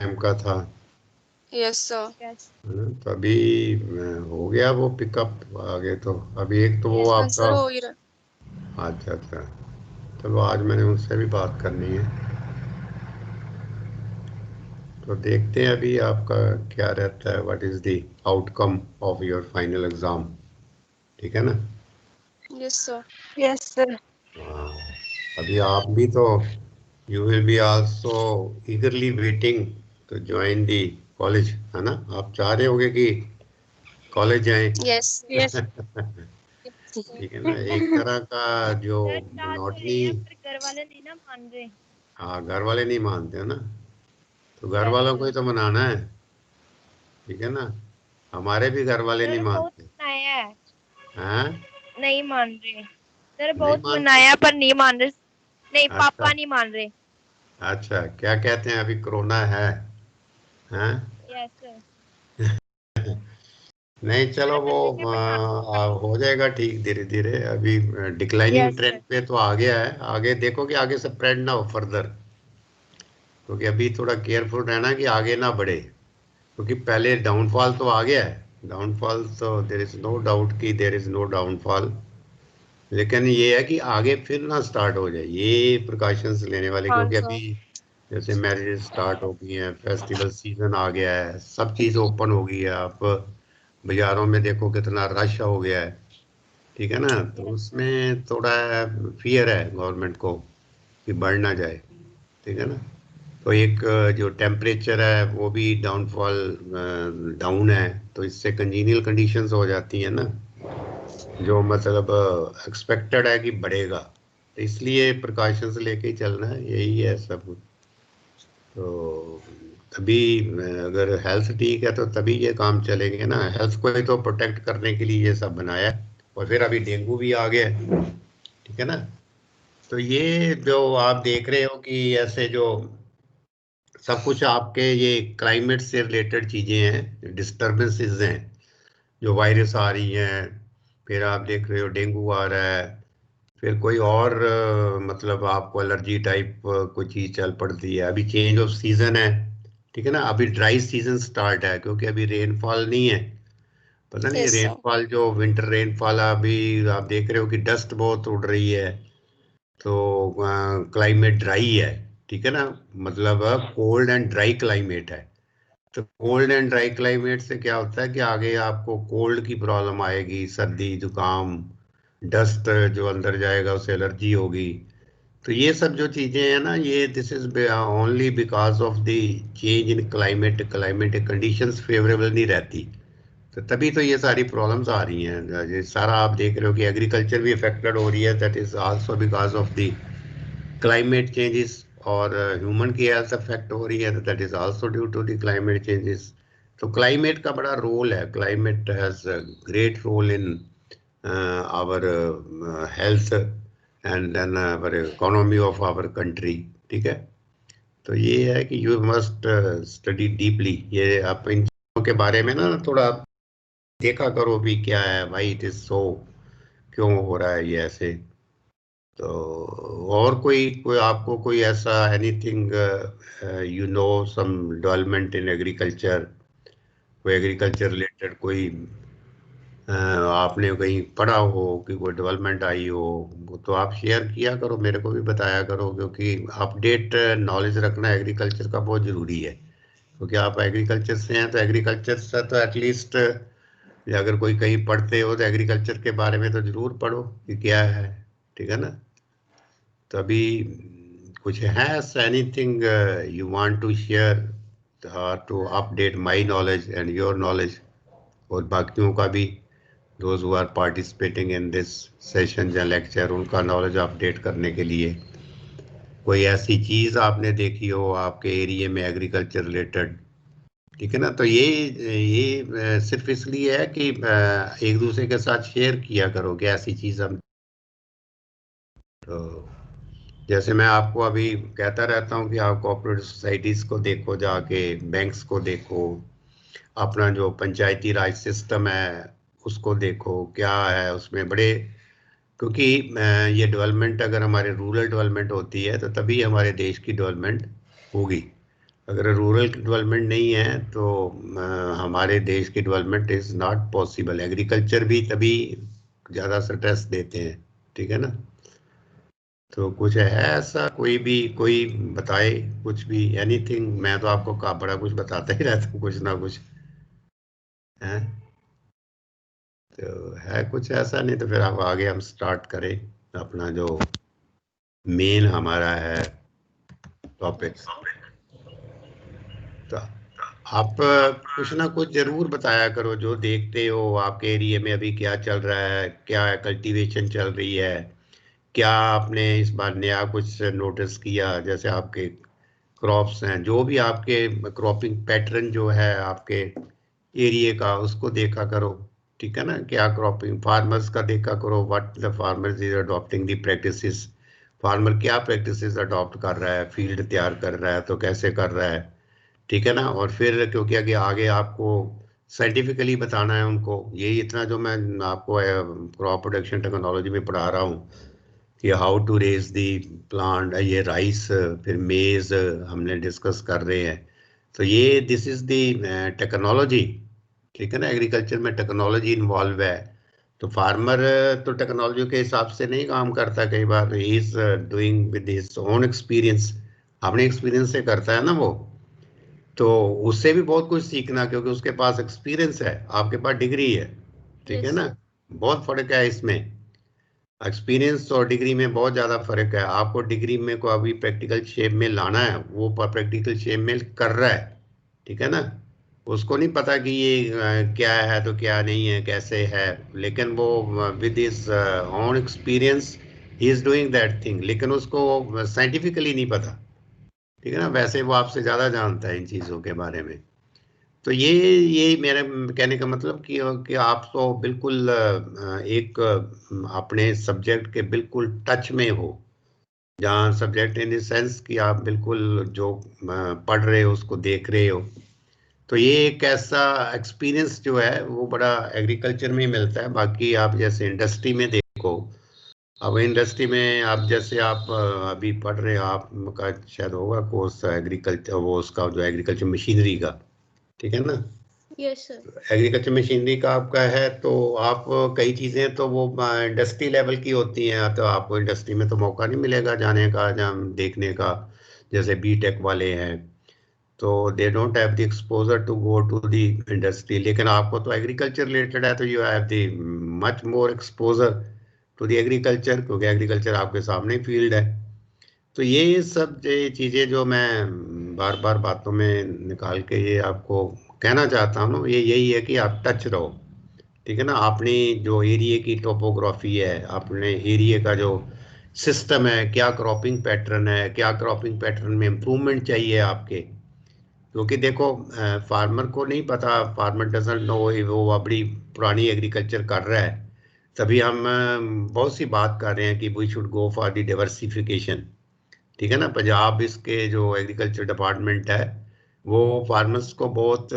Time का था। Yes sir. है ना? तो अभी हो गया वो पिकअप आगे। तो अभी एक तो वो हाँ आपका। सर हो ही रहा। अच्छा अच्छा। चलो आज मैंने उनसे भी बात करनी है। तो देखते हैं अभी आपका क्या रहता है, what is the outcome of your final exam. ठीक है ना? Yes sir. Yes sir. हाँ। अभी आप भी तो you will be also eagerly waiting to join the college, है ना? आप चाह रहे होगे कि कॉलेज जाएं। यस। यस। ठीक है ना? एक तरह का जो सर चाह तो रहे मोनोटनी। हैं पर घर वाले नहीं ना मान रहे। हाँ, घर वाले नहीं मानते हो ना? तो घर यस वालों को ही सर। तो मनाना है। ठीक है ना? हमारे भी घर वाले नहीं सर बहुत मानते मनाया है, हैं। नहीं मान रहे। सर नहीं बहुत मानते। मनाया पर नहीं मान रहे। नहीं, अच्छा पापा नहीं मान रहे। अच्छा, क्या कहते हैं अभी कोरोना है? हैं? Yes sir. नहीं, चलो सर वो पर मुझे पढ़ाना। हो जाएगा ठीक धीरे धीरे। अभी डिक्लाइनिंग यस ट्रेंड सर। पे तो आ गया है। आगे देखो कि आगे स्प्रेड ना हो फर्दर। क्योंकि अभी थोड़ा केयरफुल रहना कि आगे ना बढ़े। क्योंकि पहले डाउनफॉल तो आ गया है। डाउनफॉल तो देर इज नो डाउट कि देर इज नो डाउनफॉल। लेकिन ये है कि आगे फिर ना स्टार्ट हो जाए, ये प्रिकॉशंस लेने वाले। हाँ क्योंकि सर। अभी जैसे मैरिज स्टार्ट हो गई हैं, फेस्टिवल सीजन आ गया है, सब चीज़ ओपन हो गई है। आप बाजारों में देखो कितना रश हो गया है। ठीक है ना? तो यस सर। उसमें थोड़ा फियर है गवर्नमेंट को कि बढ़ ना जाए। ठीक है ना? तो एक जो टेम्परेचर है वो भी डाउनफॉल डाउन है। तो इससे कंजीनियल कंडीशंस हो जाती हैं ना, जो मतलब एक्सपेक्टेड है कि बढ़ेगा। तो इसलिए प्रिकॉशंस लेके ही चलना है, यही है सब कुछ। तो तभी अगर हेल्थ ठीक है तो तभी ये काम चलेंगे ना। हेल्थ को ही तो प्रोटेक्ट करने के लिए ये सब बनाया है। और फिर अभी डेंगू भी आ गया है। ठीक है ना? तो ये जो आप देख रहे हो कि ऐसे जो सब कुछ आपके ये क्लाइमेट से रिलेटेड चीजें हैं, डिस्टरबेंसेस हैं, जो वायरस आ रही हैं। फिर आप देख रहे हो डेंगू आ रहा है। फिर कोई और मतलब आपको एलर्जी टाइप कोई चीज चल पड़ती है। अभी चेंज ऑफ सीजन है। ठीक है ना? अभी ड्राई सीजन स्टार्ट है क्योंकि अभी रेनफॉल नहीं है। पता नहीं यस सर। रेनफॉल जो विंटर रेनफॉल अभी आप देख रहे हो कि डस्ट बहुत उड़ रही है। तो क्लाइमेट ड्राई है। ठीक है ना? मतलब कोल्ड एंड ड्राई क्लाइमेट है। तो कोल्ड एंड ड्राई क्लाइमेट से क्या होता है कि आगे आपको कोल्ड की प्रॉब्लम आएगी, सर्दी जुकाम, डस्ट जो अंदर जाएगा उससे एलर्जी होगी। तो ये सब जो चीजें हैं ना, ये this is only because of the change in climate. Climate conditions favourable नहीं रहती। तो तभी तो ये सारी प्रॉब्लम्स आ रही हैं। ये सारा आप देख रहे हो कि एग्रीकल्चर भी अफेक्टेड हो रही है, that is also because of the climate changes. और ह्यूमन की हेल्थ अफेक्ट हो रही है, that is also due to the climate changes. तो क्लाइमेट का बड़ा रोल है। Climate has great role in our health and then our economy of our country. ठीक है? तो ये है कि यू मस्ट स्टडी डीपली। ये आप इन चीज़ों के बारे में ना थोड़ा देखा करो भी, क्या है भाई, इट इज सो, क्यों हो रहा है ये ऐसे। तो और कोई कोई आपको कोई ऐसा anything you know, some development in agriculture, कोई एग्रीकल्चर रिलेटेड कोई आपने कहीं पढ़ा हो कि कोई डेवलपमेंट आई हो, वो तो आप शेयर किया करो, मेरे को भी बताया करो। क्योंकि अपडेट नॉलेज रखना एग्रीकल्चर का बहुत ज़रूरी है। क्योंकि आप एग्रीकल्चर से हैं तो एग्रीकल्चर से तो एटलीस्ट अगर कोई कहीं पढ़ते हो तो एग्रीकल्चर के बारे में तो ज़रूर पढ़ो कि क्या है। ठीक है ना? तो अभी कुछ है anything you want to share to update my knowledge and your knowledge, और बाकियों का भी, those who are participating in this session या लेक्चर, उनका नॉलेज अपडेट करने के लिए कोई ऐसी चीज़ आपने देखी हो आपके एरिया में एग्रीकल्चर रिलेटेड। ठीक है ना? तो ये सिर्फ इसलिए है कि एक दूसरे के साथ शेयर किया करो कि ऐसी चीज़ हम। तो जैसे मैं आपको अभी कहता रहता हूँ कि आप कोऑपरेटिव सोसाइटीज़ को देखो, जाके बैंक्स को देखो, अपना जो पंचायती राज सिस्टम है उसको देखो, क्या है उसमें बड़े। क्योंकि ये डेवलपमेंट अगर हमारे रूरल डेवलपमेंट होती है तो तभी हमारे देश की डेवलपमेंट होगी। अगर रूरल डेवलपमेंट नहीं है तो हमारे देश की development is not possible. Agriculture भी तभी ज़्यादा स्ट्रेस देते हैं, ठीक है ना। तो कुछ है ऐसा, कोई बताए कुछ भी, एनीथिंग। मैं तो आपको का बड़ा कुछ बताता ही रहता हूँ, कुछ ना कुछ है। तो है कुछ ऐसा, नहीं तो फिर आप आगे हम स्टार्ट करें अपना जो मेन हमारा है टॉपिक। तो आप कुछ ना कुछ जरूर बताया करो जो देखते हो आपके एरिया में अभी क्या चल रहा है, क्या कल्टीवेशन चल रही है, क्या आपने इस बार नया कुछ नोटिस किया, जैसे आपके क्रॉप्स हैं, जो भी आपके क्रॉपिंग पैटर्न जो है आपके एरिया का, उसको देखा करो, ठीक है ना। क्या क्रॉपिंग फार्मर्स का देखा करो, what the farmers is adopting the practices. Farmer क्या प्रैक्टिसेस अडॉप्ट कर रहा है, फील्ड तैयार कर रहा है तो कैसे कर रहा है, ठीक है ना। और फिर क्योंकि आगे आगे आपको साइंटिफिकली बताना है उनको, यही इतना जो मैं आपको क्रॉप प्रोडक्शन टेक्नोलॉजी में पढ़ा रहा हूँ कि how to raise the plant, ये राइस, फिर मेज हमने डिस्कस कर रहे हैं। तो ये दिस इज दी टेक्नोलॉजी, ठीक है ना। एग्रीकल्चर में टेक्नोलॉजी इन्वॉल्व है। तो फार्मर तो टेक्नोलॉजी के हिसाब से नहीं काम करता, कई बार ही is doing with his own experience, अपने एक्सपीरियंस से करता है ना वो। तो उससे भी बहुत कुछ सीखना, क्योंकि उसके पास एक्सपीरियंस है, आपके पास डिग्री है, ठीक है Yes, ना। sir. बहुत फर्क है इसमें, एक्सपीरियंस और डिग्री में बहुत ज़्यादा फर्क है। आपको डिग्री में को अभी प्रैक्टिकल शेप में लाना है, वो प्रैक्टिकल शेप में कर रहा है, ठीक है ना। उसको नहीं पता कि ये क्या है तो क्या नहीं है, कैसे है, लेकिन वो with his own experience he is doing that thing, लेकिन उसको साइंटिफिकली नहीं पता, ठीक है ना। वैसे वो आपसे ज़्यादा जानता है इन चीज़ों के बारे में। तो ये मेरे कहने का मतलब कि आप तो बिल्कुल एक अपने सब्जेक्ट के बिल्कुल टच में हो, जहाँ सब्जेक्ट इन द सेंस कि आप बिल्कुल जो पढ़ रहे हो उसको देख रहे हो। तो ये एक ऐसा एक्सपीरियंस जो है वो बड़ा एग्रीकल्चर में ही मिलता है। बाकी आप जैसे इंडस्ट्री में देखो, अब इंडस्ट्री में आप जैसे आप अभी पढ़ रहे हो, आपका शायद होगा कोर्स एग्रीकल्चर, वो उसका जो एग्रीकल्चर मशीनरी का, ठीक है ना। Yes, sir. एग्रीकल्चर मशीनरी का आपका है, तो आप कई चीज़ें तो वो इंडस्ट्री लेवल की होती हैं, तो आपको इंडस्ट्री में तो मौका नहीं मिलेगा जाने का, जहाँ देखने का। जैसे बीटेक वाले हैं तो they don't have the exposure to go to the industry, लेकिन आपको तो एग्रीकल्चर रिलेटेड है तो you have the much more exposure to the agriculture, क्योंकि एग्रीकल्चर आपके सामने फील्ड है। तो ये सब ये चीज़ें जो मैं बार बार बातों में निकाल के ये आपको कहना चाहता हूँ, ये यही है कि आप टच रहो, ठीक है ना। अपनी जो एरिया की टोपोग्राफी है, अपने एरिया का जो सिस्टम है, क्या क्रॉपिंग पैटर्न है, क्या क्रॉपिंग पैटर्न में इम्प्रूवमेंट चाहिए आपके। क्योंकि देखो फार्मर को नहीं पता, फार्मर डजंट नो, वो बड़ी पुरानी एग्रीकल्चर कर रहा है, तभी हम बहुत सी बात कर रहे हैं कि we should go for the diversification, ठीक है ना। पंजाब इसके जो एग्रीकल्चर डिपार्टमेंट है वो फार्मर्स को बहुत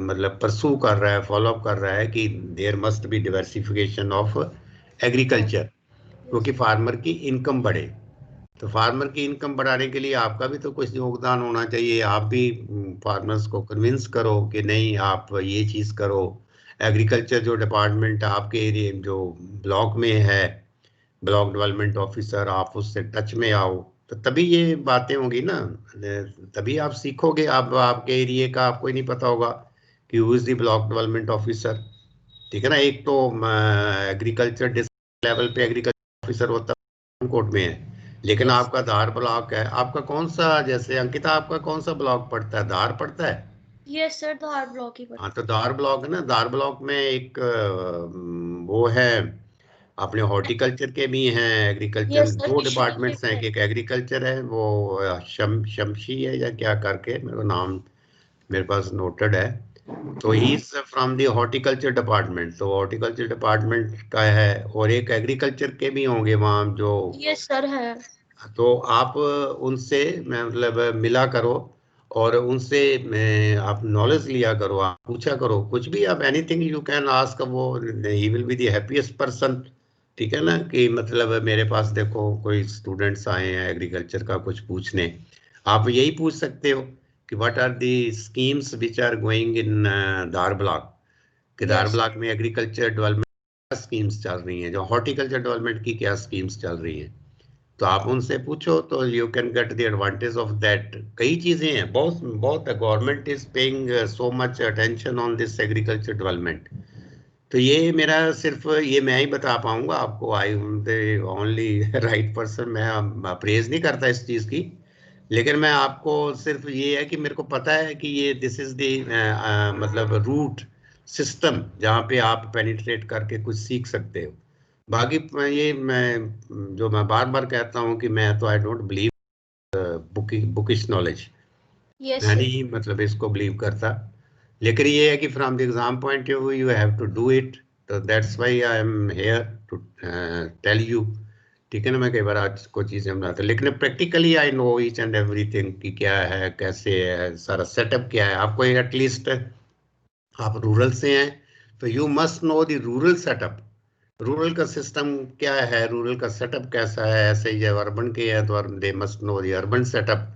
मतलब परसू कर रहा है, फॉलोअप कर रहा है कि there must be diversification of agriculture, क्योंकि Yes. फार्मर की इनकम बढ़े। तो फार्मर की इनकम बढ़ाने के लिए आपका भी तो कुछ योगदान होना चाहिए। आप भी फार्मर्स को कन्विंस करो कि नहीं आप ये चीज़ करो। एग्रीकल्चर जो डिपार्टमेंट आपके एरिया जो ब्लॉक में है, ब्लॉक डेवलपमेंट ऑफिसर, आप उससे टच में आओ, तो तभी ये बातें होंगी ना। तभी आप सीखोगे। आप आपके एरिया का आपको ही नहीं पता होगा कि who is the block development officer, ठीक है ना। एक तो एग्रीकल्चर डिस्ट्रिक्ट लेवल पे एग्रीकल्चर ऑफिसर होता है, कोर्ट में है, लेकिन Yes. आपका धार ब्लॉक है, आपका कौन सा, जैसे अंकिता आपका कौन सा ब्लॉक पड़ता है, धार पड़ता है। Yes, sir. The hard block ही हाँ, पड़ता तो धार ब्लॉक है ना, धार ब्लॉक में एक वो है, अपने हॉर्टिकल्चर के भी हैं, है। Agriculture, Yes, sir. दो Fisheries डिपार्टमेंट्स हैं, है. एक एग्रीकल्चर है वो शमशी है या क्या करके, मेरे को नाम मेरे पास नोटेड है। तो he is from the horticulture department, तो हॉर्टिकल्चर डिपार्टमेंट का है, और एक एग्रीकल्चर के भी होंगे वहाँ जो। Yes, sir है. तो आप उनसे मतलब मिला करो, और उनसे आप नॉलेज लिया करो, आप पूछा करो कुछ भी, आप एनीथिंग यू कैन आस्क, वो he will be the happiest person, ठीक है ना। कि मतलब मेरे पास देखो कोई स्टूडेंट्स आए हैं एग्रीकल्चर का कुछ पूछने, आप यही पूछ सकते हो कि what are the schemes which are going in Dhar block, कि धार Yes. ब्लॉक में एग्रीकल्चर डेवलपमेंट क्या स्कीम्स चल रही हैं, जो हॉर्टिकल्चर डेवलपमेंट की क्या स्कीम्स चल रही हैं, तो आप उनसे पूछो तो you can get the advantage of that. कई चीजें हैं, बहुत बहुत government is paying so much attention on this agriculture development. तो ये मेरा सिर्फ ये मैं ही बता पाऊंगा आपको, I am the only right person. मैं प्रेज नहीं करता इस चीज की, लेकिन मैं आपको सिर्फ ये है कि मेरे को पता है कि ये दिस इज द मतलब रूट सिस्टम जहाँ पे आप पेनिट्रेट करके कुछ सीख सकते हो। बाकी ये मैं जो मैं बार बार कहता हूँ कि मैं तो I don't believe bookish knowledge, Yes, मैं sir. नहीं मतलब इसको बिलीव करता, लेकिन ये है कि from the exam point of view you have to do it, तो that's why I am here to tell you. ठीक है ना, मैं कई बार आज को चीजें बनाता, लेकिन practically I know each and everything कि क्या है, कैसे है, सारा सेटअप क्या है। आपको एटलीस्ट आप रूरल से हैं तो you must know the rural setup, rural का सिस्टम क्या है, रूरल का सेटअप कैसा है। ऐसे ही जब अर्बन के है तो they must know the urban setup.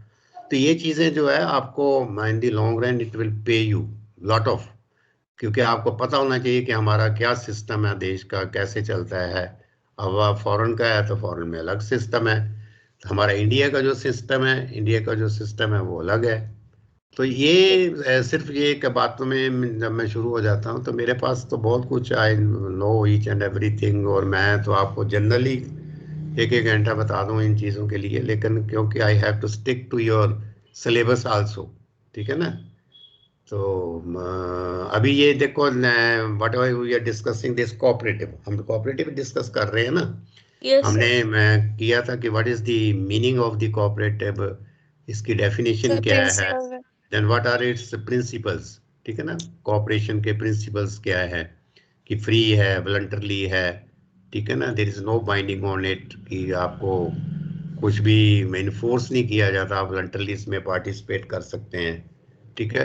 तो ये चीजें जो है आपको in the long run it will pay you lot of, क्योंकि आपको पता होना चाहिए कि हमारा क्या सिस्टम है, देश का कैसे चलता है। अब आप फॉरेन का है तो फॉरेन में अलग सिस्टम है, हमारा इंडिया का जो सिस्टम है, इंडिया का जो सिस्टम है वो अलग है। तो ये सिर्फ ये एक बातों में जब मैं शुरू हो जाता हूँ तो मेरे पास तो बहुत कुछ I know each and everything, और मैं तो आपको जनरली एक एक घंटा बता दूं इन चीज़ों के लिए, लेकिन क्योंकि I have to stick to your syllabus also, ठीक है ना। तो अभी ये देखो whatever we are discussing this cooperative, हम कोऑपरेटिव डिस्कस कर रहे हैं ना। Yes, हमने sir. किया था कि what is the meaning of the cooperative, इसकी डेफिनेशन सर क्या है, principle then what are its principles. ठीक है ना, कोऑपरेशन के प्रिंसिपल्स क्या है, कि फ्री है, वॉलंटरली है, ठीक है ना, there is no binding on it, कि आपको कुछ भी इन्फोर्स नहीं किया जाता, आप वॉलंटरली इसमें पार्टिसिपेट कर सकते हैं। ठीक है,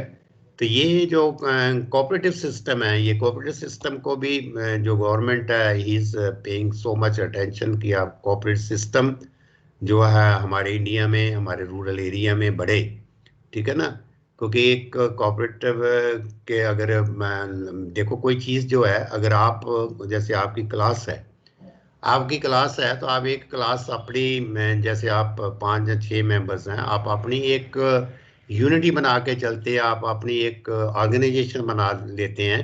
तो ये जो कोऑपरेटिव सिस्टम है, ये कोऑपरेटिव सिस्टम को भी जो गवर्नमेंट है he is paying so much attention कि आप कोऑपरेटिव सिस्टम जो है हमारे इंडिया में, हमारे रूरल एरिया में बढ़े। ठीक है ना, क्योंकि एक कोऑपरेटिव के अगर देखो कोई चीज़ जो है, अगर आप जैसे आपकी क्लास है, आपकी क्लास है तो आप एक क्लास अपनी जैसे आप 5 या 6 मेंबर्स हैं, आप अपनी एक यूनिटी बना के चलते हैं, आप अपनी एक ऑर्गेनाइजेशन बना लेते हैं,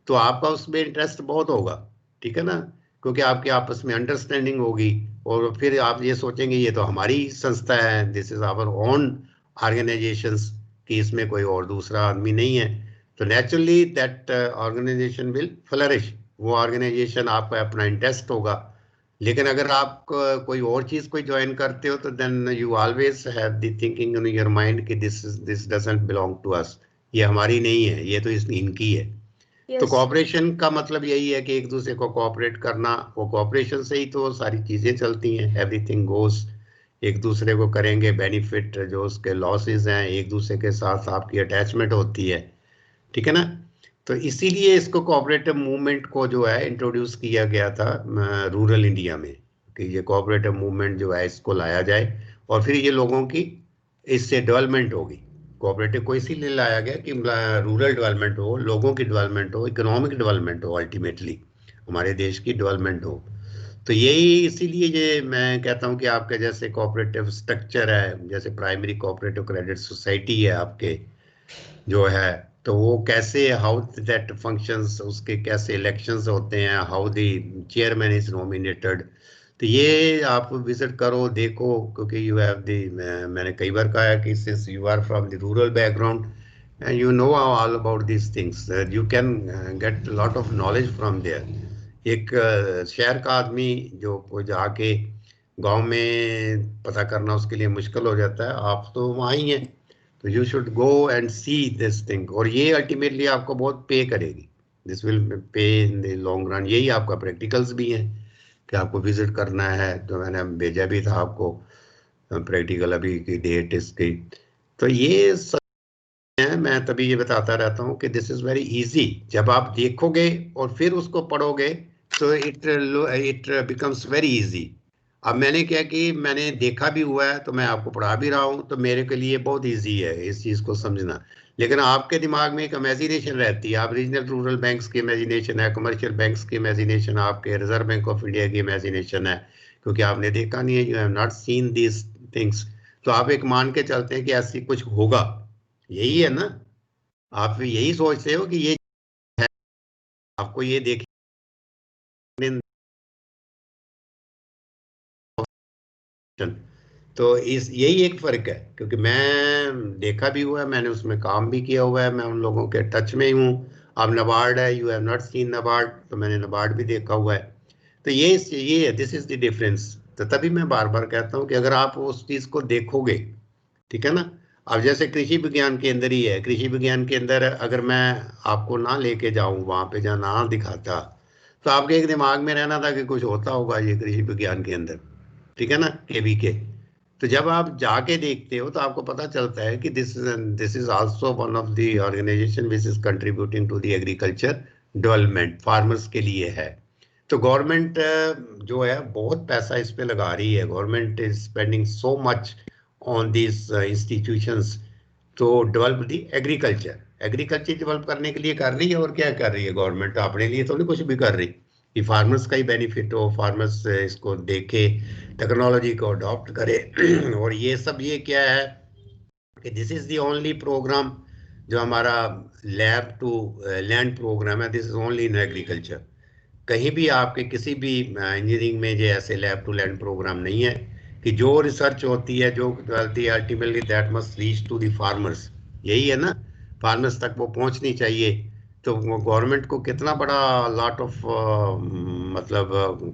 तो आपका उसमें इंटरेस्ट बहुत होगा। ठीक है ना, क्योंकि आपकी आपस में अंडरस्टैंडिंग होगी, और फिर आप ये सोचेंगे ये तो हमारी संस्था है, this is our own organisations, कि इसमें कोई और दूसरा आदमी नहीं है। तो naturally that organisation will flourish, वो ऑर्गेनाइजेशन आपका अपना इंटरेस्ट होगा। लेकिन अगर आप कोई और चीज कोई ज्वाइन करते हो तो then you always have the thinking in your mind कि this doesn't belong to us, ये हमारी नहीं है, ये तो इनकी है। तो Yes. कोऑपरेशन का मतलब यही है कि एक दूसरे को कोऑपरेट करना, वो कोऑपरेशन से ही तो सारी चीजें चलती हैं, एवरीथिंग गोस। एक दूसरे को करेंगे बेनिफिट, जो उसके लॉसेस हैं, एक दूसरे के साथ आपकी अटैचमेंट होती है। ठीक है ना, तो इसीलिए इसको कोऑपरेटिव मूवमेंट को जो है इंट्रोड्यूस किया गया था रूरल इंडिया में, कि ये कोऑपरेटिव मूवमेंट जो है इसको लाया जाए, और फिर ये लोगों की इससे डेवलपमेंट होगी। कोऑपरेटिव को इसीलिए लाया गया कि रूरल डेवलपमेंट हो, लोगों की डेवलपमेंट हो, इकोनॉमिक डेवलपमेंट हो, अल्टीमेटली हमारे देश की डेवलपमेंट हो। तो यही इसीलिए ये मैं कहता हूँ कि आपके जैसे कोऑपरेटिव स्ट्रक्चर है, जैसे प्राइमरी कोऑपरेटिव क्रेडिट सोसाइटी है आपके जो है, तो वो कैसे, हाउ दैट फंक्शंस, उसके कैसे इलेक्शंस होते हैं, how the chairman is nominated. तो ये आप विजिट करो, देखो, क्योंकि यू हैव द, मैंने कई बार कहा है कि since you are from the rural background and you know all about this things, you can get lot of knowledge from there. एक शहर का आदमी जो को जाके गांव में पता करना उसके लिए मुश्किल हो जाता है, आप तो वहाँ ही हैं, तो you should go and see this thing, और ये अल्टीमेटली आपको बहुत पे करेगी, this will pay in the long run. यही आपका प्रैक्टिकल्स भी हैं कि आपको विजिट करना है, तो मैंने भेजा भी था आपको प्रैक्टिकल, अभी की डेट इसकी। तो ये सब है, मैं तभी ये बताता रहता हूँ कि दिस इज वेरी इजी, जब आप देखोगे और फिर उसको पढ़ोगे तो इट बिकम्स वेरी इजी। अब मैंने क्या कि मैंने देखा भी हुआ है, तो मैं आपको पढ़ा भी रहा हूँ, तो मेरे के लिए बहुत इजी है इस चीज़ को समझना। लेकिन आपके दिमाग में एक इमेजिनेशन रहती है, आप रीजनल रूरल बैंक्स की इमेजिनेशन है, कमर्शियल बैंक्स की इमेजिनेशन, आपके रिजर्व बैंक ऑफ इंडिया की इमेजिनेशन है, क्योंकि आपने देखा नहीं है, you have not seen these things. तो आप एक मान के चलते हैं कि ऐसी कुछ होगा, यही है ना, आप यही सोचते हो कि ये है, आपको ये देखने, तो इस यही एक फर्क है, क्योंकि मैं देखा भी हुआ है, मैंने उसमें काम भी किया हुआ है, मैं उन लोगों के टच में ही हूँ। अब नबार्ड है, you have not seen NABARD, तो मैंने नबार्ड भी देखा हुआ है। तो ये है, दिस इज द डिफरेंस। तो तभी मैं बार बार कहता हूँ कि अगर आप उस चीज को देखोगे, ठीक है ना। अब जैसे कृषि विज्ञान के अंदर ही है, कृषि विज्ञान के अंदर अगर मैं आपको ना लेके जाऊं वहां पे, जहाँ ना दिखाता, तो आपके एक दिमाग में रहना था कि कुछ होता होगा ये कृषि विज्ञान के अंदर, ठीक है ना, केवी के। तो जब आप जाके देखते हो तो आपको पता चलता है कि this is also one of the organisation which is contributing to the agriculture development, farmers के लिए है। तो गवर्नमेंट जो है बहुत पैसा इस पे लगा रही है, government is spending so much on this institutions to develop the agriculture. Agriculture develop करने के लिए कर रही है, और क्या कर रही है गवर्नमेंट, अपने लिए तो नहीं कुछ भी कर रही, कि फार्मर्स का ही बेनिफिट हो, फार्मर्स इसको देखे, टेक्नोलॉजी को अडॉप्ट करे। और ये सब ये क्या है कि this is the only programme जो हमारा लैब टू लैंड प्रोग्राम है, this is only in agriculture. कहीं भी आपके किसी भी इंजीनियरिंग में जो ऐसे लैब टू लैंड प्रोग्राम नहीं है, कि जो रिसर्च होती है, जो चलती है, ultimately that must reach to the farmers, यही है ना, फार्मर्स तक वो पहुंचनी चाहिए। तो गवर्नमेंट को कितना बड़ा लॉट ऑफ मतलब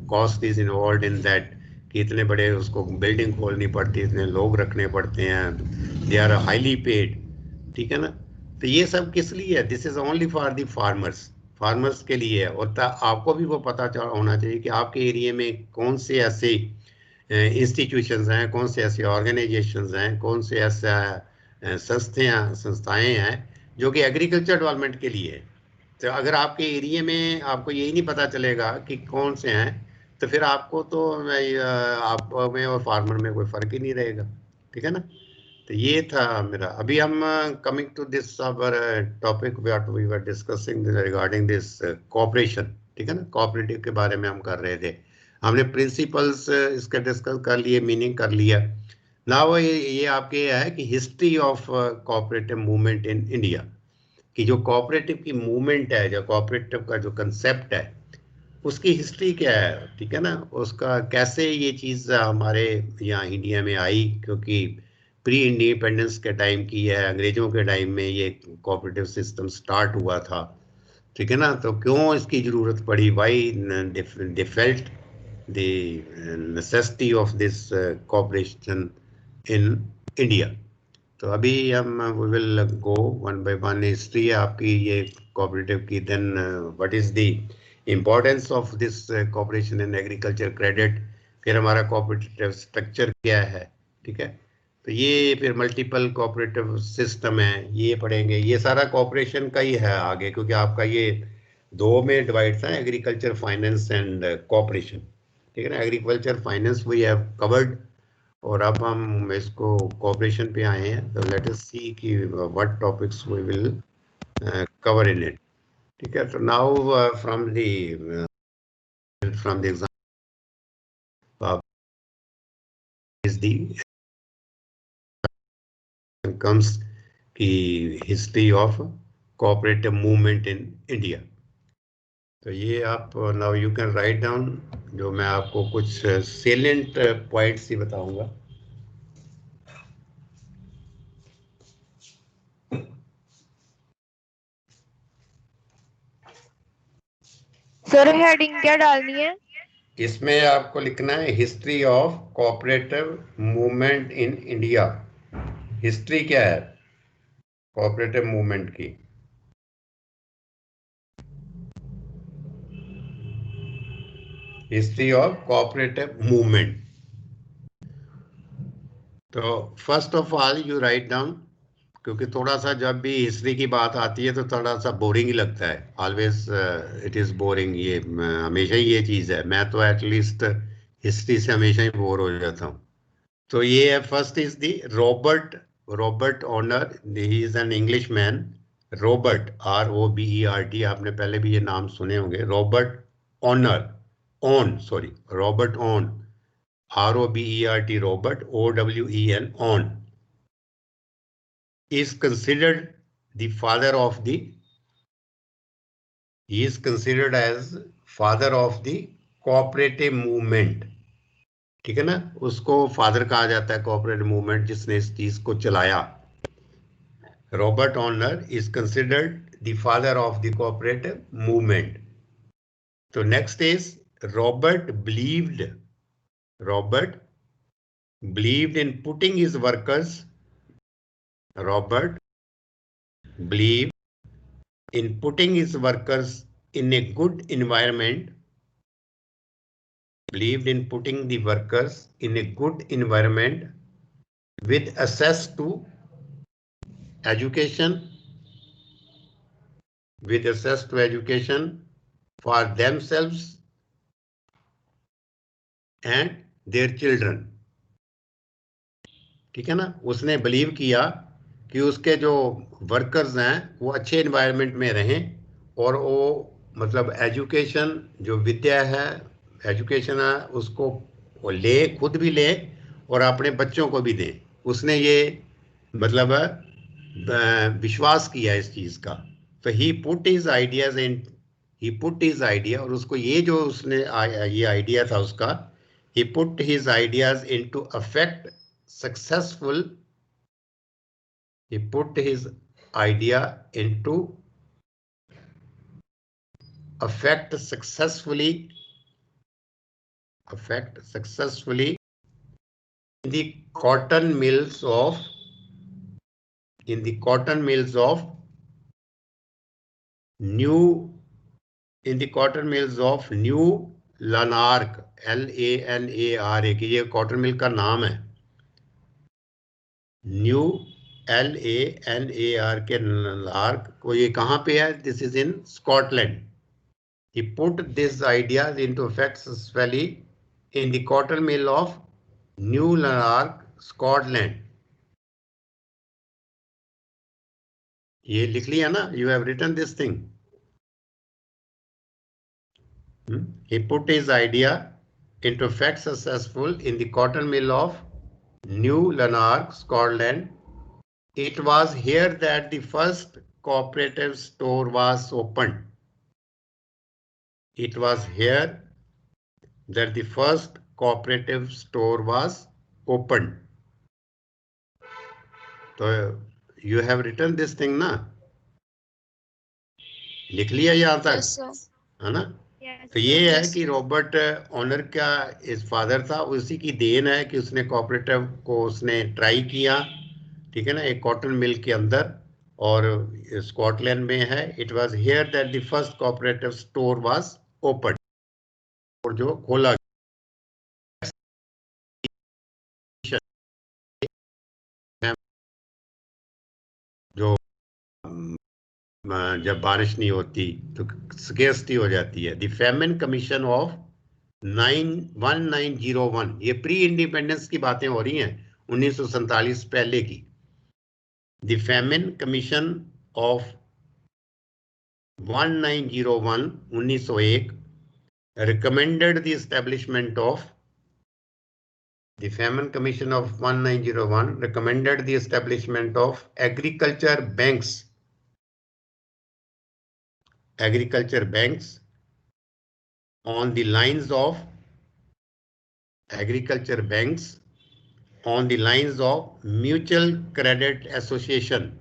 cost is involve in that, कि इतने बड़े उसको बिल्डिंग खोलनी पड़ती है, इतने लोग रखने पड़ते हैं, दे आर हाईली पेड, ठीक है ना। तो ये सब किस लिए है, this is only for the farmers, farmers के लिए है। और आपको भी वो पता होना चाहिए कि आपके एरिया में कौन से ऐसे इंस्टीट्यूशंस हैं, कौन से ऐसे ऑर्गेनाइजेशंस हैं, कौन से ऐसा संस्थाएं हैं जो कि एग्रीकल्चर डेवलपमेंट के लिए है। तो अगर आपके एरिया में आपको यही नहीं पता चलेगा कि कौन से हैं, तो फिर आपको तो आप में और फार्मर में कोई फर्क ही नहीं रहेगा, ठीक है ना। तो ये था मेरा। अभी हम coming to this our topic what we were discussing regarding this cooperation, ठीक है ना, कोऑपरेटिव के बारे में हम कर रहे थे। हमने प्रिंसिपल्स इसका डिस्कस कर लिए, मीनिंग कर लिया। नाउ ये आपके है कि history of cooperative movement in India, कि जो कोऑपरेटिव की मूवमेंट है, जो कोऑपरेटिव का जो कंसेप्ट है, उसकी हिस्ट्री क्या है, ठीक है ना, उसका कैसे ये चीज़ हमारे यहाँ इंडिया में आई, क्योंकि प्री इंडिपेंडेंस के टाइम की है, अंग्रेजों के टाइम में ये कोऑपरेटिव सिस्टम स्टार्ट हुआ था, ठीक है ना। तो क्यों इसकी ज़रूरत पड़ी, why they felt the necessity of this cooperation in India. तो अभी हम we will go one by one. History है आपकी ये कोऑपरेटिव की, then what is the importance of this cooperation in agriculture credit, फिर हमारा कोऑपरेटिव स्ट्रक्चर क्या है, ठीक है। तो ये फिर मल्टीपल कोऑपरेटिव सिस्टम है, ये पढ़ेंगे, ये सारा कोऑपरेशन का ही है आगे, क्योंकि आपका ये दो में डिवाइड था, एग्रीकल्चर फाइनेंस एंड कोऑपरेशन, ठीक है ना। Agriculture finance we have covered, और अब हम इसको कोऑपरेशन पे आए हैं। तो लेट अस सी कि what topics we will cover in it, ठीक है। तो now from the exam is the comes की history of cooperative movement in India. तो ये आप now you can write down, जो मैं आपको कुछ सेलेंट पॉइंट्स ही बताऊंगा। सर हेडिंग क्या डालनी है? इसमें आपको लिखना है history of cooperative movement in India. History क्या है कोऑपरेटिव मूवमेंट की? History of cooperative movement. तो first of all you write down, क्योंकि थोड़ा सा जब भी हिस्ट्री की बात आती है तो थोड़ा सा बोरिंग ही लगता है, ऑलवेज इट इज बोरिंग, ये हमेशा ही ये चीज़ है। मैं तो एटलीस्ट हिस्ट्री से हमेशा ही बोर हो जाता हूँ। तो ये है, first is the Robert Owen, he is an Englishman. Robert, ROBERT, आपने पहले भी ये नाम सुने होंगे। Robert Owen, Robert Owen, ROBERT, Robert, OWEN, on, is considered the father of the, he is considered as father of the cooperative movement। ठीक है ना, उसको फादर कहा जाता है कोऑपरेटिव मूवमेंट, जिसने इस चीज को चलाया। Robert Owen is considered the father of the cooperative movement. तो next is Robert believed in putting his workers, Robert believed in putting his workers in a good environment, with access to education, for themselves and their children। ठीक है ना, उसने believe किया कि उसके जो workers हैं वो अच्छे एनवायरनमेंट में रहें, और वो मतलब एजुकेशन, जो विद्या है, एजुकेशन है, उसको वो ले, खुद भी ले और अपने बच्चों को भी दे। उसने ये मतलब विश्वास किया इस चीज का। तो ही पुट हिज आइडिया, और उसको ये जो उसने ये आइडिया था उसका, he put his ideas into effect successful he put his idea into effect successfully in the cotton mills of New Lanark, LANARK, ये कॉटन मिल का नाम है। न्यू LANARK, लार्क को, ये कहाँ पे है? This is in Scotland. He put these ideas into effect successfully in the cotton mill of New Lanark, Scotland। ये लिख लिया ना? You have written this thing। He put his idea into effect successful in the cotton mill of New Lanark, Scotland। It was here that the first cooperative store was opened। It was here that the first cooperative store was opened। तो you have written this thing ना? लिख लिया यहाँ तक? Yes, sir. है ना? Yes, तो sir. ये है Yes, कि sir. रॉबर्ट ऑनर का इस फादर था, उसी की देन है कि उसने कोऑपरेटिव को उसने ट्राई किया। ठीक है ना, एक कॉटन मिल के अंदर, और स्कॉटलैंड में है। It was here that the first cooperative store was open, और जो खोला जो जब बारिश नहीं होती तो स्केर्सिटी हो जाती है। द फेमिन कमीशन ऑफ 1901, ये प्री इंडिपेंडेंस की बातें हो रही हैं, 1947 पहले की। The famine commission of 1901, 1901 recommended the establishment of the Famine Commission of 1901 recommended the establishment of agriculture banks on the lines of mutual credit association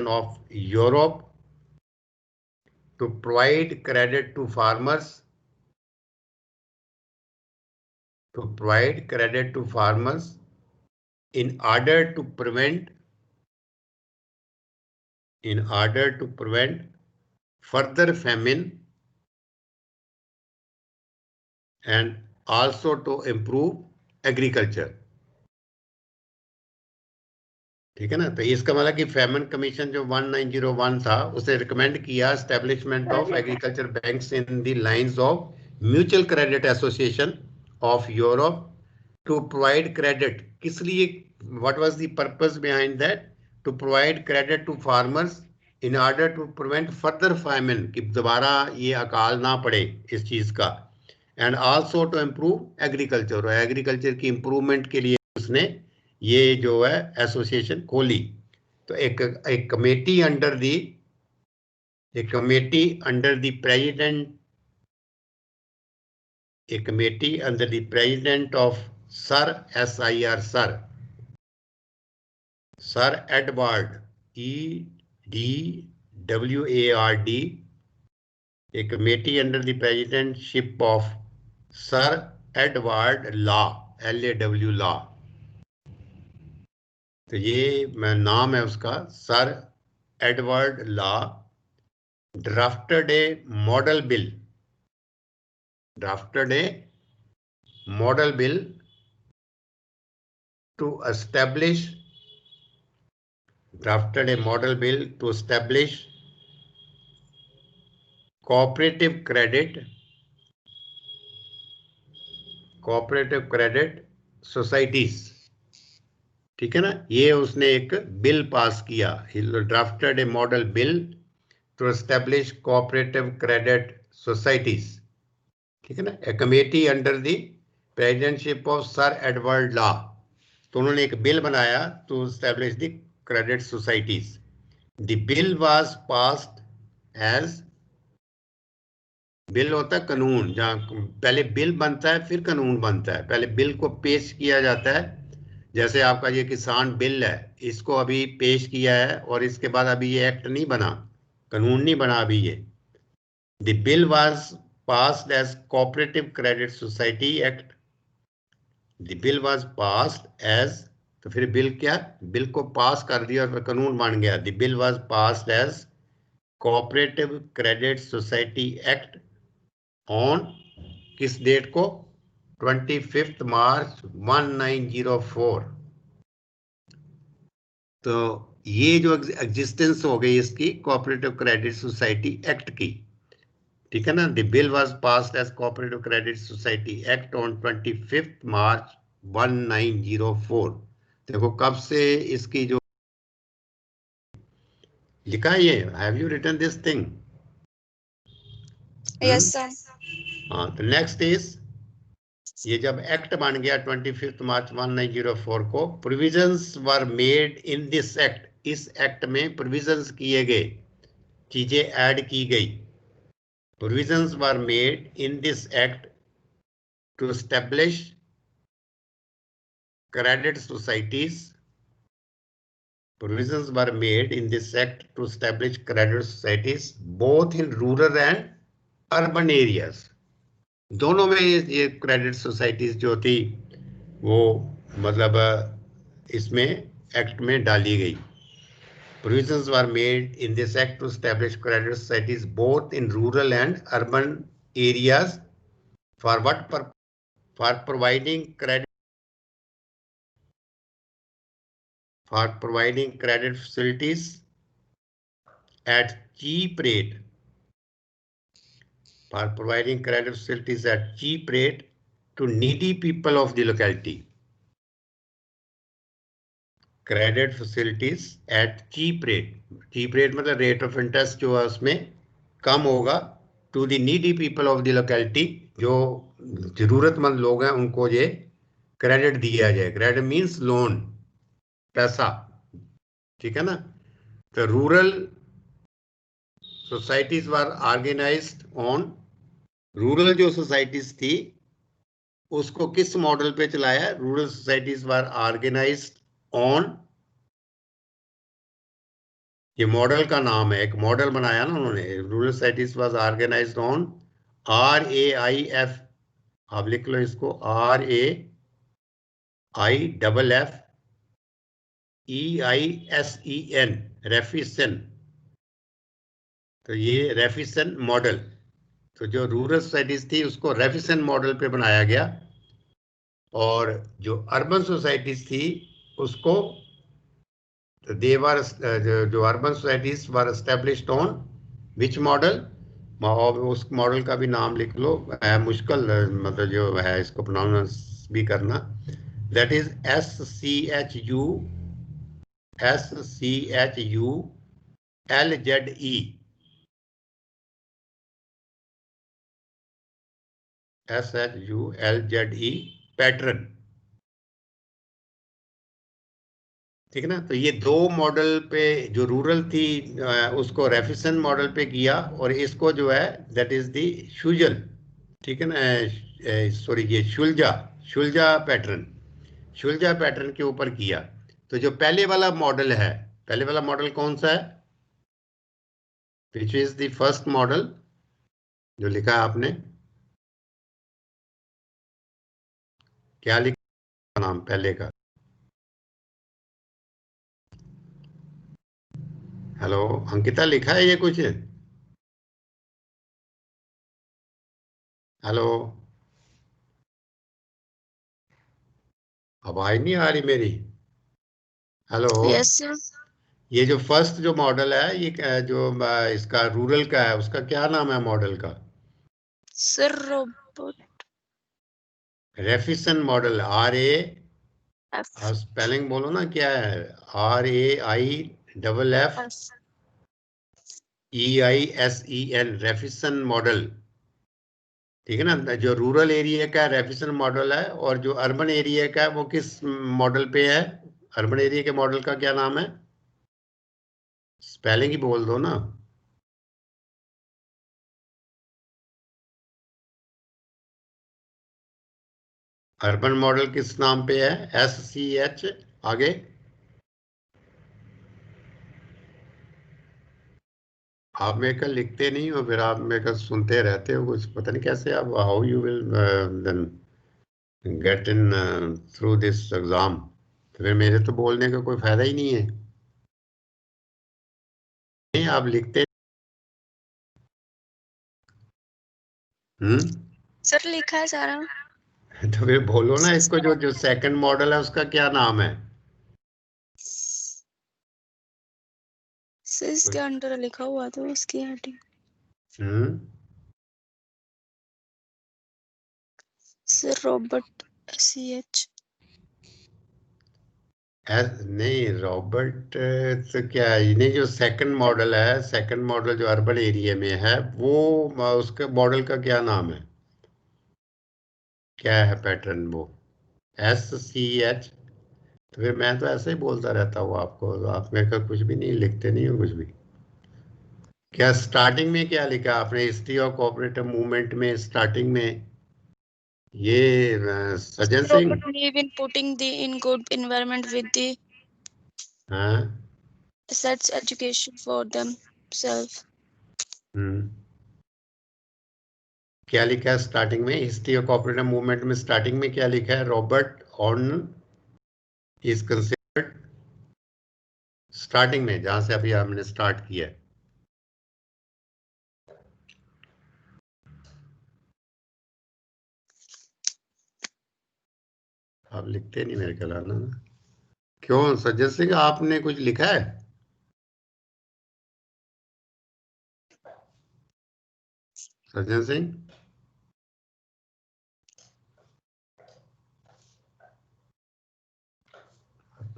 of Europe to provide credit to farmers in order to prevent further famine and also to improve agriculture। ठीक है ना। तो इसका मतलब कि Feynman commission जो 1901 था उसे रिकमेंड किया establishment of agriculture banks in the lines of mutual credit association of Europe to provide credit. किस लिए, what was the purpose behind that? To provide credit to farmers in order to prevent further famine, कि दोबारा ये अकाल ना पड़े इस चीज का, and also to improve agriculture, और एग्रीकल्चर की इंप्रूवमेंट के लिए उसने ये जो है एसोसिएशन खोली। तो एक कमेटी अंडर दी, एक committee under the president, a committee under the president of Sir SIR Sir Edward EDWARD, a committee under the presidentship of Sir Edward Law LAW। तो ये नाम है उसका, sir Edward law, drafted a model bill, drafted a model bill to establish cooperative credit societies। ठीक है ना, ये उसने एक बिल पास किया, drafted a model bill to establish cooperative credit societies. ठीक है ना, a committee under the presidentship of sir Edward Law. तो उन्होंने एक बिल बनाया to establish the credit societies. The bill was passed as, bill होता है कानून, जहाँ पहले बिल बनता है फिर कानून बनता है। पहले बिल को पेश किया जाता है, जैसे आपका ये किसान बिल है, इसको अभी पेश किया है और इसके बाद अभी ये एक्ट नहीं बना, कानून नहीं बना अभी ये। The bill was passed as cooperative credit society act. The bill was passed as, तो फिर बिल क्या, बिल को पास कर दिया और फिर कानून बन गया। The bill was passed as cooperative credit society act on, किस डेट को, 25 मार्च 1904। तो ये जो एग्जिस्टेंस हो गई इसकी कोऑपरेटिव क्रेडिट सोसाइटी एक्ट की। ठीक है ना, the bill was passed as cooperative credit society act on 25 मार्च 1904। देखो कब से इसकी जो लिखा है ये, have you written this thing? Yes sir. हाँ, तो नेक्स्ट इज, ये जब एक्ट बन गया 25 मार्च 1904 को, provisions were made in this act, इस एक्ट में प्रोविजंस किए गए, चीजें ऐड की गई। Provisions were made in this act to establish credit societies. Provisions were made in this act to establish credit societies both in rural and urban areas। दोनों में ये क्रेडिट सोसाइटीज जो थी वो मतलब इसमें एक्ट में डाली गई। Provisions were made in this act to establish credit societies both in rural and urban areas for what purpose? For providing credit facilities at cheap rate, for providing credit facilities at cheap rate to needy people of the locality। Credit facilities at cheap rate, cheap rate मतलब rate of interest जो है उसमें कम होगा, to the needy people of the locality, जो जरूरतमंद लोग हैं उनको ये क्रेडिट दिया जाए। क्रेडिट मीन्स लोन, पैसा। ठीक है ना, तो rural societies were organised on, rural जो सोसाइटीज थी उसको किस मॉडल पे चलाया? Rural societies were organised on, ये मॉडल का नाम है, एक मॉडल बनाया ना उन्होंने, rural societies was organised on RAIF, आप लिख लो इसको, RAIFFEISEN, रेफिसन। तो ये रेफिसन मॉडल, तो जो रूरल सोसाइटीज थी उसको रेफिसन मॉडल पे बनाया गया, और जो अर्बन सोसाइटीज थी उसको they were जो urban societies were established on which model, उस मॉडल का भी नाम लिख लो, मुश्किल मतलब जो है इसको प्रोनाउंस भी करना, that is SCHU LZE, SHU LZE pattern, ठीक है ना। तो ये दो मॉडल पे, जो रूरल थी उसको रेफिसन मॉडल पे किया, और इसको जो है दैट इज दी शुजल, ठीक है ना, सॉरी ये शुल्जा पैटर्न के ऊपर किया। तो जो पहले वाला मॉडल है, पहले वाला मॉडल कौन सा है, which is the first model जो लिखा है आपने, क्या लिखा नाम पहले का? हेलो अंकिता, लिखा है ये कुछ? हेलो, आवाज नहीं आ रही मेरी? Hello, yes sir. ये जो फर्स्ट जो मॉडल है, ये जो इसका रूरल का है, उसका क्या नाम है मॉडल का? सर रोबोट रेफिसन मॉडल, एफ स्पेलिंग बोलो ना क्या है, RAIFFEISEN, रेफिसन मॉडल, ठीक है ना। जो रूरल एरिया का रेफिसन मॉडल है, और जो अर्बन एरिया का है वो किस मॉडल पे है? अर्बन एरिया के मॉडल का क्या नाम है? स्पेलिंग ही बोल दो ना। अर्बन मॉडल किस नाम पे है? SCH, आगे? आप मेरे को लिखते नहीं हो, फिर आप मेरे को सुनते रहते हो, कुछ पता नहीं कैसे आप, how you will then get in through this exam. तो फिर मेरे तो बोलने का कोई फायदा ही नहीं है। नहीं, आप लिखते। सर लिखा है सारा। तो फिर बोलो ना इसको, जो जो सेकंड मॉडल है उसका क्या नाम है? सर इसके अंडर लिखा हुआ तो उसकी हेडिंग हम्म सर रॉबर्ट SCH। नहीं, रॉबर्ट तो क्या है, नहीं, जो सेकंड मॉडल है, सेकंड मॉडल जो अर्बन एरिया में है, वो उसके मॉडल का क्या नाम है, क्या है पैटर्न वो? SCH। तो फिर मैं तो ऐसे ही बोलता रहता हूँ आपको, तो आप मेरे का कुछ भी नहीं लिखते, नहीं हो कुछ भी। क्या स्टार्टिंग में क्या लिखा आपने, हिस्ट्री ऑफ कोऑपरेटिव मूवमेंट में स्टार्टिंग में, ये Sajjan Singh? Robert believe in putting the in good environment with the हाँ। sets education for themselves. क्या लिखा है स्टार्टिंग में, हिस्ट्री ऑफ कोऑपरेटिव मूवमेंट में स्टार्टिंग में क्या लिखा है? Robert on is considered, starting में जहां से अभी हमने स्टार्ट किया है। आप लिखते नहीं मेरे ख्याल ना। क्यों सज्जन सिंह, आपने कुछ लिखा है? सज्जन सिंह,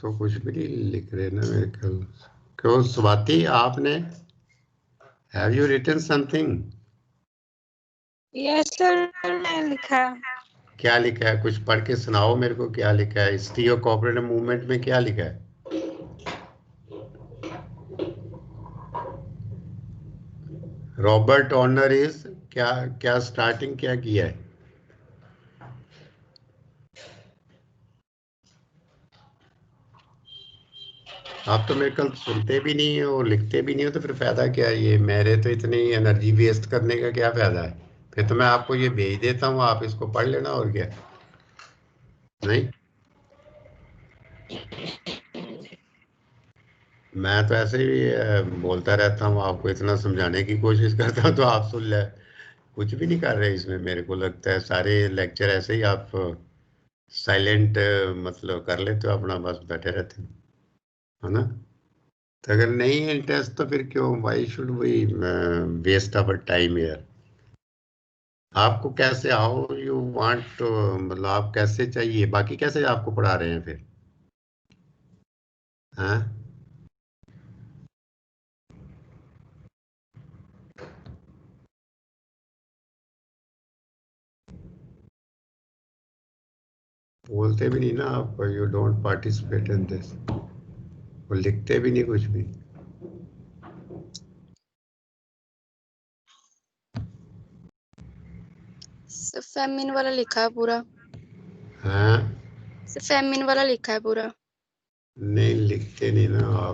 तो कुछ भी नहीं लिख रहे ना मेरे ख्याल। क्यों स्वाति, आपने, have you written something? Yes sir मैंने लिखा। क्या लिखा है, कुछ पढ़ के सुनाओ मेरे को, क्या लिखा है? हिस्ट्री ऑफ कोऑपरेटिव मूवमेंट में क्या लिखा है? रॉबर्ट ऑनर इज, क्या क्या स्टार्टिंग क्या किया है? आप तो मेरे कल सुनते भी नहीं हो, लिखते भी नहीं हो, तो फिर फायदा क्या है? ये मेरे तो इतनी एनर्जी वेस्ट करने का क्या फायदा है? फिर तो मैं आपको ये भेज देता हूँ, आप इसको पढ़ लेना, और क्या। नहीं, मैं तो ऐसे ही बोलता रहता हूँ, आपको इतना समझाने की कोशिश करता हूँ, तो आप सुन ले। कुछ भी नहीं कर रहे इसमें, मेरे को लगता है सारे लेक्चर ऐसे ही आप साइलेंट मतलब कर लेते हो अपना, बस बैठे रहते हो, है ना। तो अगर नहीं है इंटरेस्ट तो फिर क्यों, why should we waste our time here. आपको कैसे, हाउ यू वांट, मतलब आप कैसे चाहिए, बाकी कैसे आपको पढ़ा रहे हैं फिर? हाँ, बोलते भी नहीं ना आप, you don't participate in this, वो लिखते भी नहीं कुछ भी। सर फेमिन वाला लिखा है पूरा। हाँ, सर फेमिन वाला लिखा है पूरा। नहीं लिखते नहीं ना आप।